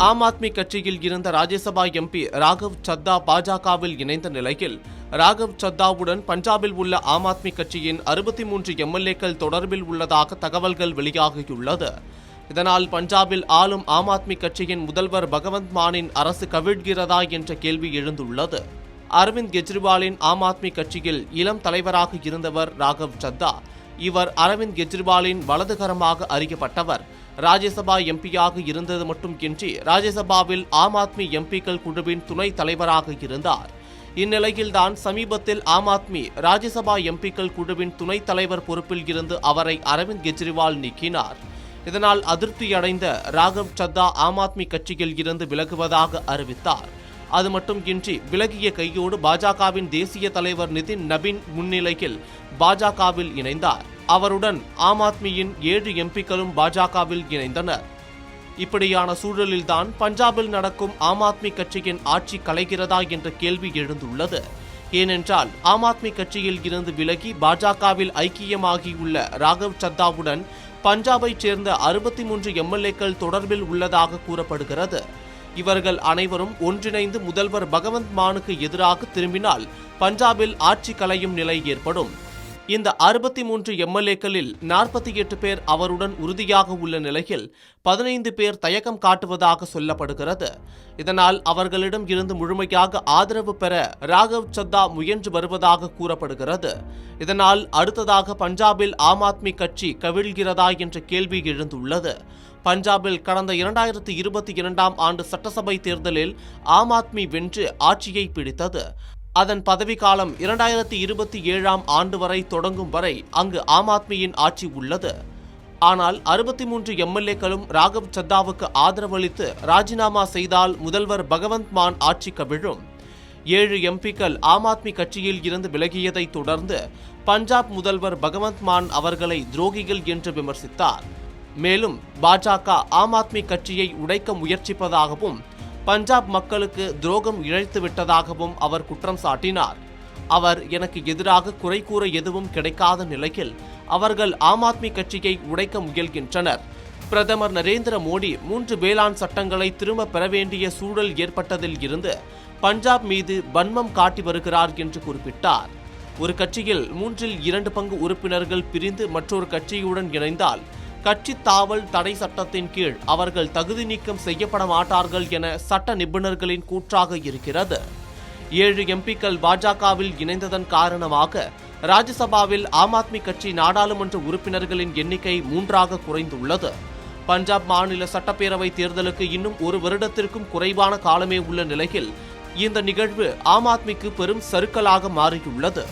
ஆம் ஆத்மி கட்சியில் இருந்த ராஜ்யசபா எம்பி ராகவ் சத்தா பாஜகவில் இணைந்த நிலையில் ராகவ் சத்தாவுடன் பஞ்சாபில் உள்ள ஆம் ஆத்மி கட்சியின் 63 எம்எல்ஏக்கள் தொடர்பில் உள்ளதாக தகவல்கள் வெளியாகியுள்ளது. இதனால் பஞ்சாபில் ஆளும் ஆம் ஆத்மி கட்சியின் முதல்வர் பகவந்த் மானின் அரசு கவிழ்கிறதா என்ற கேள்வி எழுந்துள்ளது. அரவிந்த் கெஜ்ரிவாலின் ஆம் ஆத்மி கட்சியில் இளம் தலைவராக இருந்தவர் ராகவ் சத்தா. இவர் அரவிந்த் கெஜ்ரிவாலின் வலதுகரமாக அறியப்பட்டவர். ராஜ்யசபா எம்பியாக இருந்தது மட்டுமின்றி ராஜ்யசபாவில் ஆம் ஆத்மி எம்பிக்கள் குழுவின் துணைத் தலைவராக இருந்தார். இந்நிலையில்தான் சமீபத்தில் ஆம் ஆத்மி ராஜ்யசபா எம்பிக்கள் குழுவின் துணைத் தலைவர் பொறுப்பில் இருந்து அவரை அரவிந்த் கெஜ்ரிவால் நீக்கினார். இதனால் அதிருப்தியடைந்த ராகவ் சத்தா ஆம் ஆத்மி கட்சியில் இருந்து விலகுவதாக அறிவித்தார். அது மட்டுமின்றி விலகிய கையோடு பாஜகவின் தேசிய தலைவர் நிதின் நபின் முன்னிலையில் பாஜகவில் இணைந்தார். அவருடன் ஆம் ஆத்மியின் 7 எம்பிக்களும் பாஜகவில் இணைந்தனர். இப்படியான சூழலில்தான் பஞ்சாபில் நடக்கும் ஆம் ஆத்மி கட்சியின் ஆட்சி கலைகிறதா என்ற கேள்வி எழுந்துள்ளது. ஏனென்றால் ஆம் ஆத்மி கட்சியில் இருந்து விலகி பாஜகவில் ஐக்கியமாகியுள்ள ராகவ் சத்தாவுடன் பஞ்சாபைச் சேர்ந்த 63 எம்எல்ஏக்கள் தொடர்பில் உள்ளதாக கூறப்படுகிறது. இவர்கள் அனைவரும் ஒன்றிணைந்து முதல்வர் பகவந்த் மானுக்கு எதிராக திரும்பினால் பஞ்சாபில் ஆட்சி கலையும் நிலை ஏற்படும். இந்த 63 எம்எல்ஏக்களில் 48 பேர் அவருடன் உறுதியாக உள்ள நிலையில் 15 பேர் தயக்கம் காட்டுவதாக சொல்லப்படுகிறது. இதனால் அவர்களிடம் இருந்து முழுமையாக ஆதரவு பெற ராகவ் சத்தா முயன்று வருவதாக கூறப்படுகிறது. இதனால் அடுத்ததாக பஞ்சாபில் ஆம் ஆத்மி கட்சி கவிழ்கிறதா என்ற கேள்வி எழுந்துள்ளது. பஞ்சாபில் கடந்த 2022ஆம் ஆண்டு சட்டசபை தேர்தலில் ஆம் ஆத்மி வென்று ஆட்சியை பிடித்தது. அதன் பதவிக்காலம் 2027ஆம் ஆண்டு வரை தொடங்கும் வரை அங்கு ஆம் ஆத்மியின் ஆட்சி உள்ளது. ஆனால் 63 எம்எல்ஏக்களும் ராகவ் சத்தாவுக்கு ஆதரவளித்து ராஜினாமா செய்தால் முதல்வர் பகவந்த் மான் ஆட்சி கவிழும். 7 எம்பிக்கள் ஆம் ஆத்மி கட்சியில் இருந்து விலகியதை தொடர்ந்து பஞ்சாப் முதல்வர் பகவந்த் மான் அவர்களை துரோகிகள் என்று விமர்சித்தார். மேலும் பாஜக ஆம் ஆத்மி கட்சியை உடைக்க முயற்சிப்பதாகவும் பஞ்சாப் மக்களுக்கு துரோகம் இழைத்து விட்டதாகவும் அவர் குற்றம் சாட்டினார். அவர் எனக்கு எதிராக குறை கூற எதுவும் கிடைக்காத நிலையில் அவர்கள் ஆம் ஆத்மி கட்சியை உடைக்க முயல்கின்றனர். பிரதமர் நரேந்திர மோடி 3 வேளாண் சட்டங்களை திரும்ப பெற வேண்டிய சூழல் ஏற்பட்டதில் இருந்து பஞ்சாப் மீது வன்மம் காட்டி வருகிறார் என்று குறிப்பிட்டார். ஒரு கட்சியில் 2/3 பங்கு உறுப்பினர்கள் பிரிந்து மற்றொரு கட்சியுடன் இணைந்தால் கட்சி தாவல் தடை சட்டத்தின் கீழ் அவர்கள் தகுதி நீக்கம் செய்யப்பட மாட்டார்கள் என சட்ட நிபுணர்களின் கூற்றாக இருக்கிறது. 7 எம்பிக்கள் பாஜகவில் இணைந்ததன் காரணமாக ராஜ்யசபாவில் ஆம் ஆத்மி கட்சி நாடாளுமன்ற உறுப்பினர்களின் எண்ணிக்கை 3ஆக குறைந்துள்ளது. பஞ்சாப் மாநில சட்டப்பேரவை தேர்தலுக்கு இன்னும் 1 வருடத்திற்கும் குறைவான காலமே உள்ள நிலையில் இந்த நிகழ்வு ஆம் ஆத்மிக்கு பெரும் சறுக்கலாக மாறியுள்ளது.